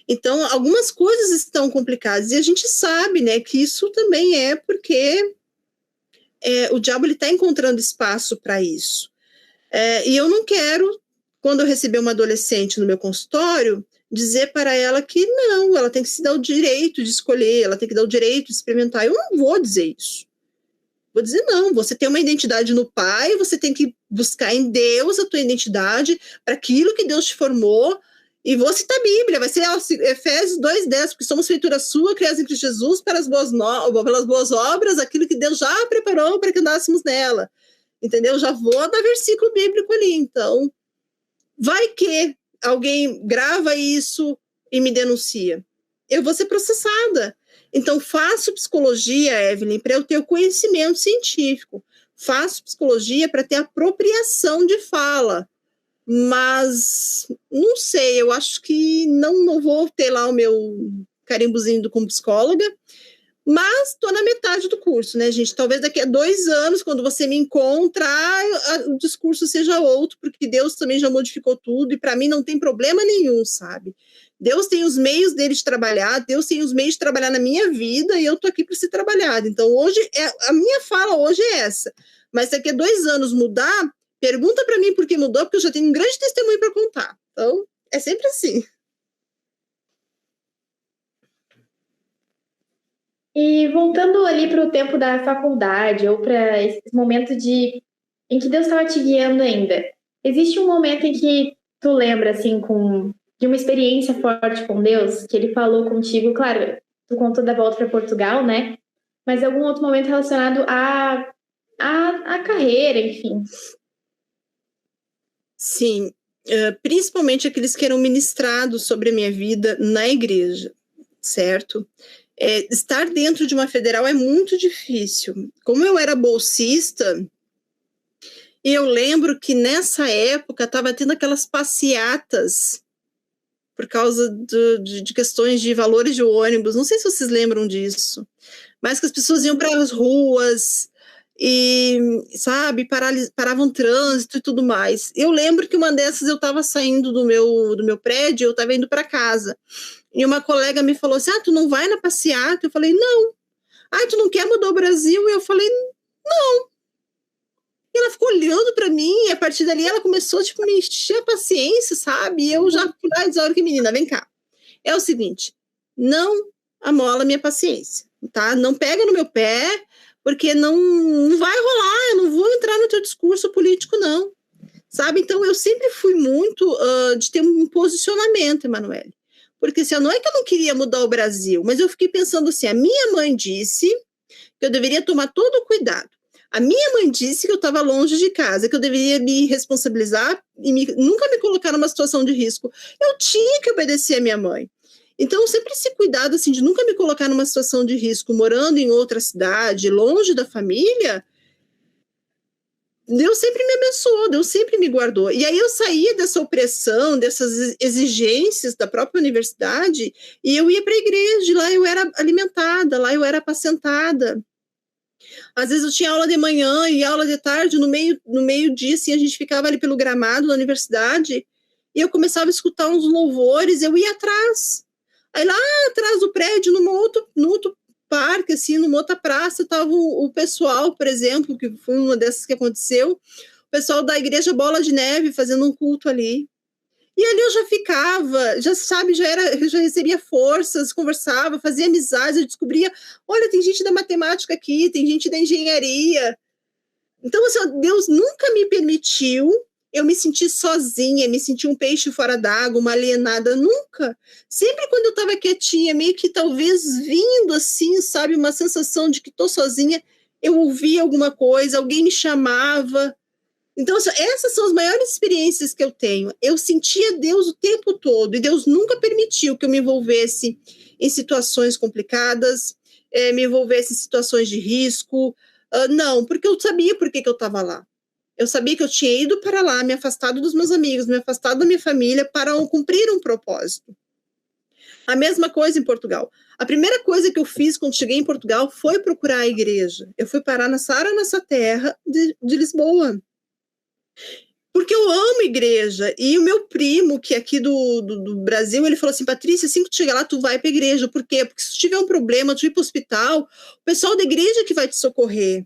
Então, algumas coisas estão complicadas e a gente sabe, né, que isso também é porque o diabo está encontrando espaço para isso. E eu não quero, quando eu receber uma adolescente no meu consultório, dizer para ela que não, ela tem que se dar o direito de escolher, ela tem que dar o direito de experimentar. Eu não vou dizer isso. Vou dizer não, você tem uma identidade no Pai, você tem que buscar em Deus a tua identidade para aquilo que Deus te formou, e vou citar a Bíblia, vai ser Efésios 2:10, porque somos feitura sua, criados em Cristo Jesus, pelas boas obras, aquilo que Deus já preparou para que andássemos nela. Entendeu? Já vou dar versículo bíblico ali. Então, vai que alguém grava isso e me denuncia. Eu vou ser processada. Então, faço psicologia, Evelyn, para eu ter o conhecimento científico. Faço psicologia para ter apropriação de fala. Mas, não sei, eu acho que não vou ter lá o meu carimbozinho como psicóloga, mas estou na metade do curso, né, gente? Talvez daqui a 2 anos, quando você me encontrar, o discurso seja outro, porque Deus também já modificou tudo, e para mim não tem problema nenhum, sabe? Deus tem os meios dele de trabalhar, Deus tem os meios de trabalhar na minha vida, e eu estou aqui para ser trabalhada. Então, hoje, a minha fala hoje é essa. Mas daqui a 2 anos mudar, pergunta para mim por que mudou, porque eu já tenho um grande testemunho para contar. Então, é sempre assim. E voltando ali para o tempo da faculdade, ou para esse momento em que Deus estava te guiando ainda, existe um momento em que tu lembra, assim, de uma experiência forte com Deus, que Ele falou contigo, claro, tu contou da volta para Portugal, né? Mas algum outro momento relacionado à carreira, enfim. Sim, principalmente aqueles que eram ministrados sobre a minha vida na igreja, certo? Estar dentro de uma federal é muito difícil. Como eu era bolsista, eu lembro que nessa época estava tendo aquelas passeatas por causa de questões de valores de ônibus. Não sei se vocês lembram disso, mas que as pessoas iam para as ruas e, sabe, paravam trânsito e tudo mais. Eu lembro que uma dessas eu estava saindo do meu prédio, eu estava indo para casa. E uma colega me falou assim, tu não vai na passeata? Eu falei, não. Tu não quer mudar o Brasil? Eu falei, não. E ela ficou olhando para mim, e a partir dali ela começou, me encher a paciência, sabe? E eu já fui lá e disse, olha que menina, vem cá. É o seguinte, não amola minha paciência, tá? Não pega no meu pé, porque não vai rolar, eu não vou entrar no teu discurso político, não. Sabe? Então, eu sempre fui muito de ter um posicionamento, Emanuele. Porque assim, não é que eu não queria mudar o Brasil, mas eu fiquei pensando assim, a minha mãe disse que eu deveria tomar todo o cuidado. A minha mãe disse que eu estava longe de casa, que eu deveria me responsabilizar e nunca me colocar numa situação de risco. Eu tinha que obedecer a minha mãe. Então, sempre esse cuidado assim, de nunca me colocar numa situação de risco, morando em outra cidade, longe da família, Deus sempre me abençoou, Deus sempre me guardou. E aí eu saía dessa opressão, dessas exigências da própria universidade, e eu ia para a igreja, lá eu era alimentada, lá eu era apacentada. Às vezes eu tinha aula de manhã e aula de tarde, no meio-dia, assim, a gente ficava ali pelo gramado da universidade, e eu começava a escutar uns louvores, eu ia atrás. Aí lá atrás do prédio, no outro parque, assim, numa outra praça, estava o pessoal, por exemplo, que foi uma dessas que aconteceu, o pessoal da Igreja Bola de Neve fazendo um culto ali. E ali eu já ficava, já sabe, já recebia forças, conversava, fazia amizades, eu descobria, olha, tem gente da matemática aqui, tem gente da engenharia. Então, assim, Deus nunca me permitiu eu me sentir sozinha, me sentir um peixe fora d'água, uma alienada, nunca. Sempre quando eu estava quietinha, meio que talvez vindo assim, sabe, uma sensação de que estou sozinha, eu ouvia alguma coisa, alguém me chamava. Então, essas são as maiores experiências que eu tenho. Eu sentia Deus o tempo todo, e Deus nunca permitiu que eu me envolvesse em situações complicadas, me envolvesse em situações de risco. Não, porque eu sabia por que eu estava lá. Eu sabia que eu tinha ido para lá, me afastado dos meus amigos, me afastado da minha família para cumprir um propósito. A mesma coisa em Portugal. A primeira coisa que eu fiz quando cheguei em Portugal foi procurar a igreja. Eu fui parar na Sara Nossa Terra de Lisboa. Porque eu amo igreja. E o meu primo, que é aqui do Brasil, ele falou assim, Patrícia, assim que tu chegar lá, tu vai para a igreja. Por quê? Porque se tiver um problema, tu ir para o hospital, o pessoal da igreja que vai te socorrer.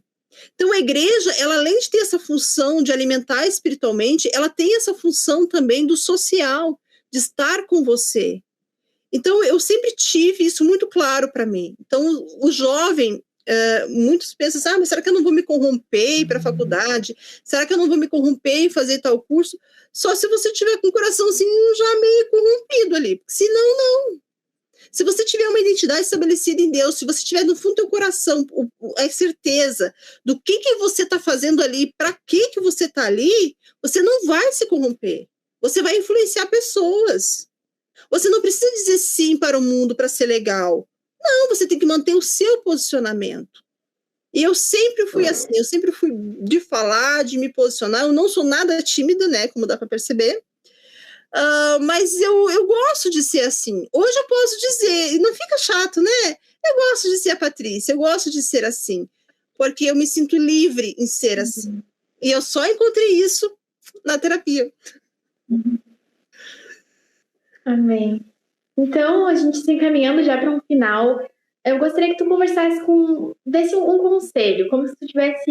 Então, a igreja, ela além de ter essa função de alimentar espiritualmente, ela tem essa função também do social, de estar com você. Então, eu sempre tive isso muito claro para mim. Então, o jovem, muitos pensam, mas será que eu não vou me corromper para a faculdade? Será que eu não vou me corromper e fazer tal curso? Só se você tiver com o coração assim, já meio corrompido ali, porque senão, não. Se você tiver uma identidade estabelecida em Deus, se você tiver no fundo do teu coração a certeza do que você está fazendo ali, para que você está ali, você não vai se corromper. Você vai influenciar pessoas. Você não precisa dizer sim para o mundo para ser legal. Não, você tem que manter o seu posicionamento. E eu sempre fui assim, eu sempre fui de falar, de me posicionar. Eu não sou nada tímida, né, como dá para perceber. Mas eu gosto de ser assim. Hoje eu posso dizer, e não fica chato, né? Eu gosto de ser a Patrícia, eu gosto de ser assim, porque eu me sinto livre em ser assim. E eu só encontrei isso na terapia. Amém. Então, a gente está encaminhando já para um final. Eu gostaria que tu conversasse desse um conselho, como se tu estivesse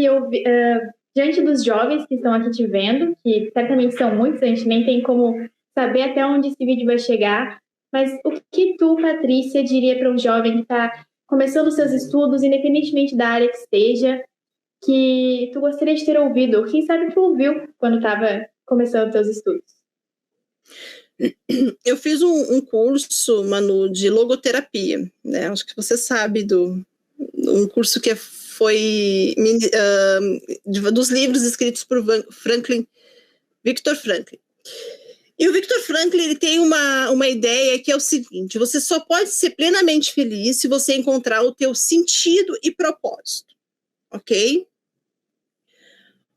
diante dos jovens que estão aqui te vendo, que certamente são muitos, a gente nem tem como saber até onde esse vídeo vai chegar, mas o que tu, Patrícia, diria para um jovem que está começando os seus estudos, independentemente da área que esteja, que tu gostaria de ter ouvido, ou quem sabe tu ouviu quando estava começando os teus estudos? Eu fiz um curso, Manu, de logoterapia, né? Acho que você sabe um curso que foi dos livros escritos por Viktor Frankl. E o Viktor Frankl, ele tem uma ideia que é o seguinte: você só pode ser plenamente feliz se você encontrar o teu sentido e propósito, ok?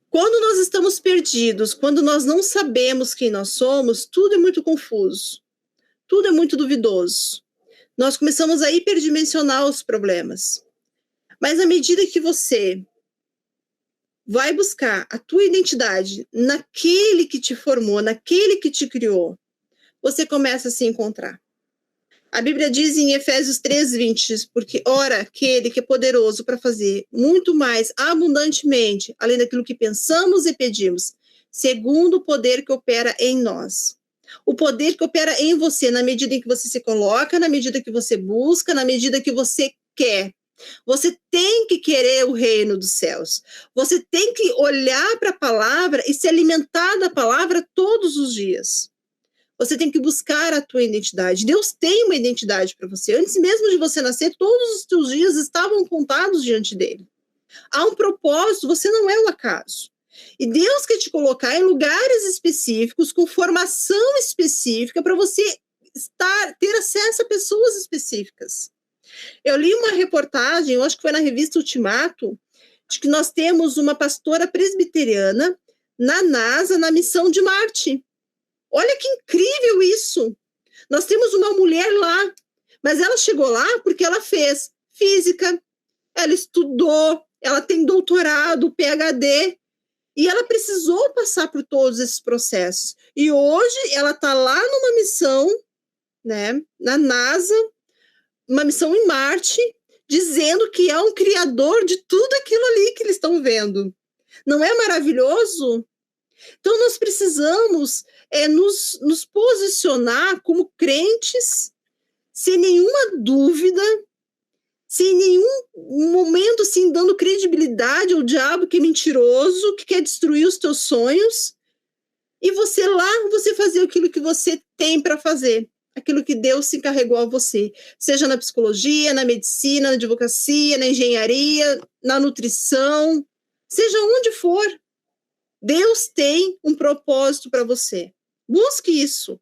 Quando nós estamos perdidos, quando nós não sabemos quem nós somos, tudo é muito confuso, tudo é muito duvidoso. Nós começamos a hiperdimensionar os problemas. Mas à medida que você vai buscar a tua identidade naquele que te formou, naquele que te criou, você começa a se encontrar. A Bíblia diz em Efésios 3:20, porque ora aquele que é poderoso para fazer muito mais abundantemente, além daquilo que pensamos e pedimos, segundo o poder que opera em nós. O poder que opera em você, na medida em que você se coloca, na medida que você busca, na medida que você quer. Você tem que querer o reino dos céus. Você tem que olhar para a palavra e se alimentar da palavra todos os dias. Você tem que buscar a tua identidade. Deus tem uma identidade para você. Antes mesmo de você nascer, todos os teus dias estavam contados diante dele. Há um propósito, você não é um acaso. E Deus quer te colocar em lugares específicos, com formação específica, para você ter acesso a pessoas específicas. Eu li uma reportagem, eu acho que foi na revista Ultimato, de que nós temos uma pastora presbiteriana na NASA, na missão de Marte. Olha que incrível isso! Nós temos uma mulher lá, mas ela chegou lá porque ela fez física, ela estudou, ela tem doutorado, PhD, e ela precisou passar por todos esses processos. E hoje ela está lá numa missão, né, na NASA, uma missão em Marte, dizendo que é um criador de tudo aquilo ali que eles estão vendo. Não é maravilhoso? Então, nós precisamos nos posicionar como crentes, sem nenhuma dúvida, sem nenhum momento assim, dando credibilidade ao diabo que é mentiroso, que quer destruir os teus sonhos, e você lá, você fazer aquilo que você tem para fazer, aquilo que Deus se encarregou a você, seja na psicologia, na medicina, na advocacia, na engenharia, na nutrição, seja onde for. Deus tem um propósito para você. Busque isso.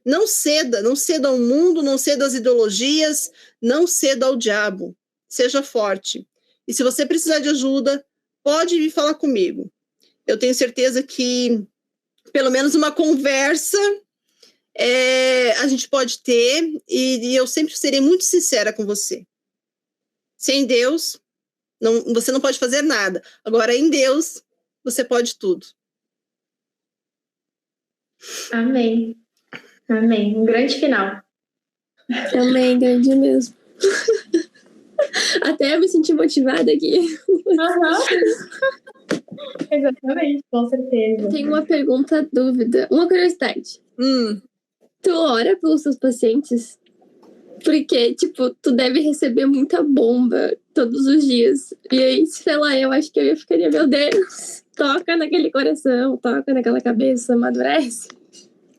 Não ceda ao mundo, não ceda às ideologias, não ceda ao diabo. Seja forte. E se você precisar de ajuda, pode vir falar comigo. Eu tenho certeza que pelo menos uma conversa a gente pode ter, e eu sempre serei muito sincera com você. Sem Deus, você não pode fazer nada. Agora, em Deus, você pode tudo. Amém. Amém. Um grande final. Amém, grande mesmo. Até eu me senti motivada aqui. Exatamente, com certeza. Tenho uma pergunta, dúvida, uma curiosidade. Tu ora pelos seus pacientes? Porque, tipo, tu deve receber muita bomba todos os dias. E aí, sei lá, eu acho que eu ficaria, meu Deus, toca naquele coração, toca naquela cabeça, amadurece.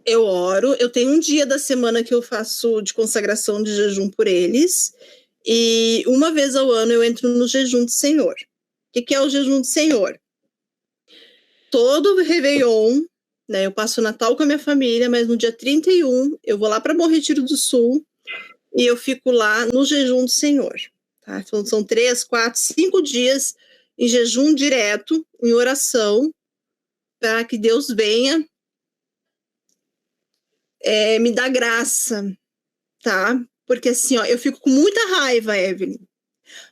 Eu oro, eu tenho um dia da semana que eu faço de consagração de jejum por eles, e uma vez ao ano eu entro no jejum do Senhor. O que é o jejum do Senhor? Todo Réveillon, né, eu passo o Natal com a minha família, mas no dia 31 eu vou lá para Bom Retiro do Sul e eu fico lá no jejum do Senhor. Tá? Então, são 3, 4, 5 dias em jejum direto, em oração, para que Deus venha me dar graça, tá? Porque assim, ó, eu fico com muita raiva, Evelyn.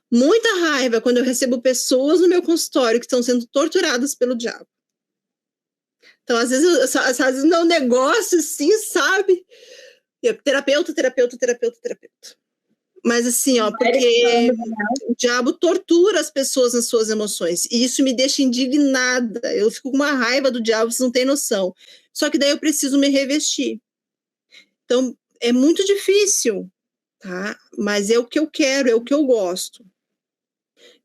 Muita raiva quando eu recebo pessoas no meu consultório que estão sendo torturadas pelo diabo. Então, às vezes não é um negócio assim, sabe? Terapeuta. Mas assim, ó, porque o diabo tortura as pessoas nas suas emoções. E isso me deixa indignada. Eu fico com uma raiva do diabo, vocês não têm noção. Só que daí eu preciso me revestir. Então, é muito difícil, tá? Mas é o que eu quero, é o que eu gosto.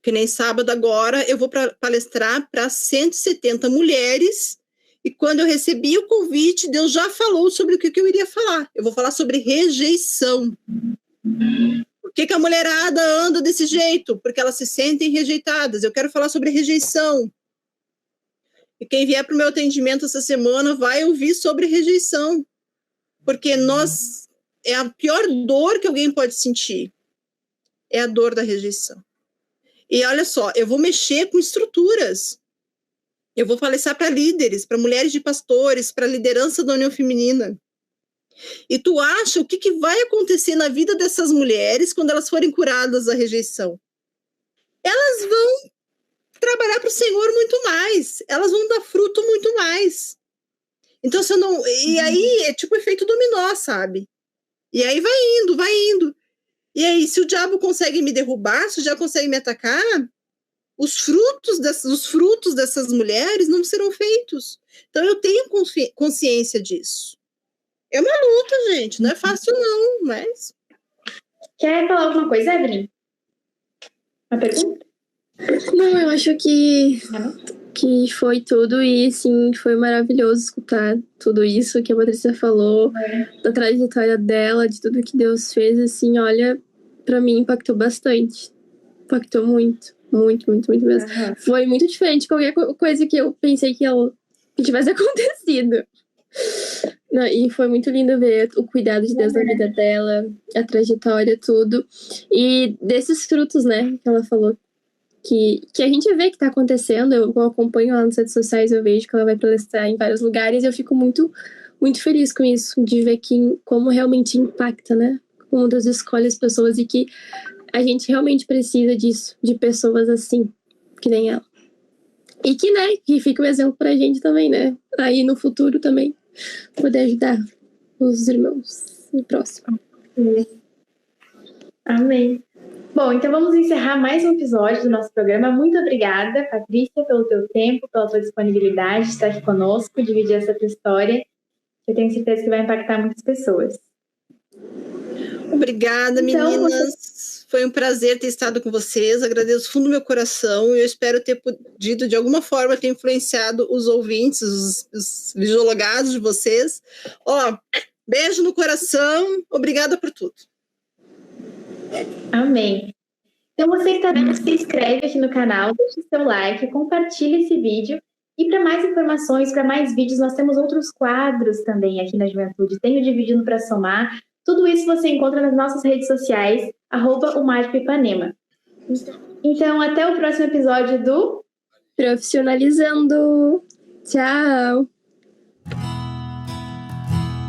Que nem sábado agora, eu vou palestrar para 170 mulheres. E quando eu recebi o convite, Deus já falou sobre o que eu iria falar. Eu vou falar sobre rejeição. Por que a mulherada anda desse jeito? Porque elas se sentem rejeitadas. Eu quero falar sobre rejeição. E quem vier para o meu atendimento essa semana vai ouvir sobre rejeição. Porque é a pior dor que alguém pode sentir. É a dor da rejeição. E olha só, eu vou mexer com estruturas. Eu vou palestrar para líderes, para mulheres de pastores, para a liderança da União Feminina. E tu acha o que vai acontecer na vida dessas mulheres quando elas forem curadas da rejeição? Elas vão trabalhar para o Senhor muito mais. Elas vão dar fruto muito mais. Então, se eu não... E aí, é tipo efeito dominó, sabe? E aí vai indo. E aí, se o diabo consegue me derrubar, se o diabo consegue me atacar, os frutos dessas mulheres não serão feitos. Então, eu tenho consciência disso. É uma luta, gente. Não é fácil, não, mas... Quer falar alguma coisa, Evelyn? Uma pergunta? Não, eu acho que que foi tudo e, sim, foi maravilhoso escutar tudo isso que a Patrícia falou, da trajetória dela, de tudo que Deus fez, assim, olha, pra mim impactou bastante. Impactou muito, muito, muito, muito mesmo. Aham. Foi muito diferente de qualquer coisa que eu pensei que tivesse acontecido. Não, e foi muito lindo ver o cuidado de Deus na vida dela, a trajetória, tudo. E desses frutos, né, que ela falou, que a gente vê que tá acontecendo. Eu acompanho ela nas redes sociais, eu vejo que ela vai palestrar em vários lugares e eu fico muito, muito feliz com isso, de ver como realmente impacta, né? Como Deus escolhe as pessoas e que a gente realmente precisa disso, de pessoas assim, que nem ela. E que, né, que fica um exemplo pra gente também, né? Aí no futuro também, poder ajudar os irmãos no próximo. Amém. Bom, então vamos encerrar mais um episódio do nosso programa. Muito obrigada, Patrícia, pelo teu tempo, pela tua disponibilidade de estar aqui conosco, dividir essa tua história. Eu tenho certeza que vai impactar muitas pessoas. Obrigada, Então, meninas. Foi um prazer ter estado com vocês. Agradeço do fundo do meu coração e eu espero ter podido, de alguma forma, ter influenciado os ouvintes, os videologados de vocês. Ó, beijo no coração. Obrigada por tudo. Amém. Então, você que está vendo, se inscreve aqui no canal, deixa o seu like, compartilha esse vídeo. E para mais informações, para mais vídeos, nós temos outros quadros também aqui na Juventude. Tem o Dividindo para Somar. Tudo isso você encontra nas nossas redes sociais, @o_mágico_ipanema. Então, até o próximo episódio do Profissionalizando. Tchau!